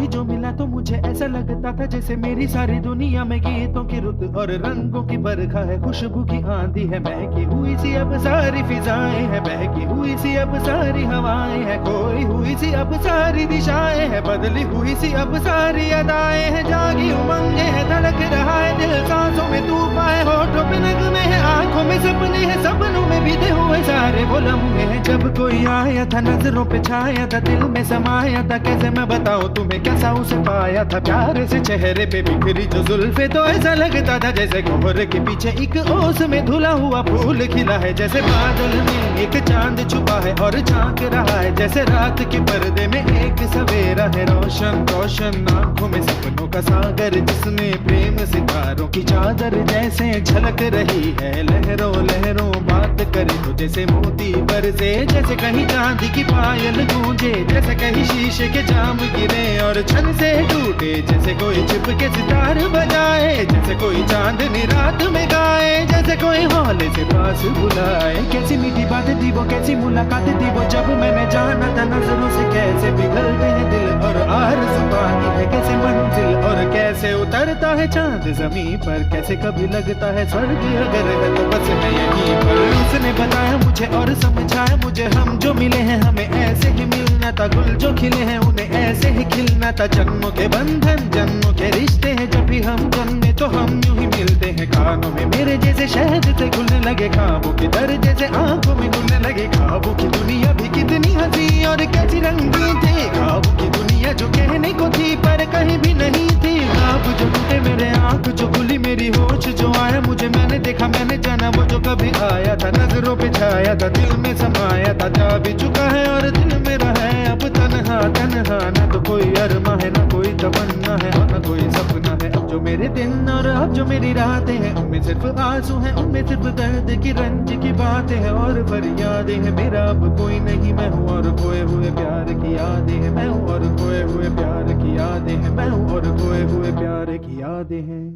कोई जो मिला तो मुझे ऐसा लगता था जैसे मेरी सारी दुनिया में गीतों की रुत और रंगों की बरखा है, खुशबू की आंधी है, बहकी हुई सी अब सारी फिजाएं है, बहकी हुई सी अब सारी हवाएं है, खोई हुई सी अब सारी दिशाएं है, बदली हुई सी अब सारी अदाएं है, जागी उमंगे है, धड़क रहा है दिल, सांसों में तूफान है, होठों पे नगमे है, आंखों में सपने हैं, सपनों में बीते हुए सारे वो लम्हे हैं। जब कोई आया था नजरों पे छाया था, दिल में समाया था, कैसे मैं बताऊं तुम्हें कैसा उसे पाया था, प्यार से चेहरे पे बिखरी जो जुल्फे तो ऐसा लगता था जैसे कोहरे के पीछे एक ओस में धुला हुआ फूल खिला है, जैसे बादल में एक चांद छुपा है और झांक रहा है, जैसे रात के पर्दे में एक सवेरा है, रोशन रोशन आंखों में सपनों का सागर, जिसमें प्रेम सितारों की चादर जैसे झलक रही है, लहरों लहरों बात करे तो जैसे मोती बरसे, जैसे कहीं चांदी की पायल गूंजे, जैसे कहीं शीशे के जाम गिरे और छन से टूटे, जैसे कोई छिप के सितार बजाए, जैसे कोई चांदनी रात में गाए, जैसे कोई हौले से पास बुलाए। कैसी मीठी बात थी वो, कैसी मुलाकात थी वो, जब मैंने जाना था नजरों से कैसे पिघलते हैं दिल और आरज़ू पाती है कैसे मंजिल, और कैसे उतरता है चांद जमीन पर, कैसे कभी लगता है स्वर्ग अगर है तो बस मैं यहीं पर। उसने बताया मुझे और समझाया मुझे, हम जो मिले हैं हमें ऐसे ही मिलना था, गुल जो खिले हैं उन्हें ऐसे ही खिलना था, जन्मों के बंधन जन्मों के रिश्ते हैं, जब भी हम जन्मे तो हम यूं ही मिलते हैं, कानों में मेरे जैसे शहद से घुलने लगे ख्वाबों की दर, जैसे आंखों में घुलने लगे ख्वाबों की दुनिया भी कितनी हंसी और कैसी रंगी थी, ख्वाबों की दुनिया जो कहने को थी पर कहीं भी नहीं थी, ख्वाब जो टूटे मेरे आंख जो खुली मेरी होश जो आया मुझे, मैंने देखा मैंने जाना वो जो कभी आया था, नजरों पे छाया था दिल में समाया था, जा भी चुका है और दिल मेरा है अब तन्हा तन्हा, ना तो कोई अरमा है ना कोई तमन्ना है और ना कोई सपना है, अब जो मेरे दिन और अब जो मेरी रातें हैं उनमें सिर्फ आंसू हैं, उनमें सिर्फ दर्द की रंज की बातें हैं और फरियादें हैं, मेरा अब कोई नहीं मैं हूँ और खोए हुए प्यार की यादें हैं, मैं हूँ और खोए हुए प्यार की यादें हैं, मैं हूँ और खोए हुए प्यार की यादें हैं।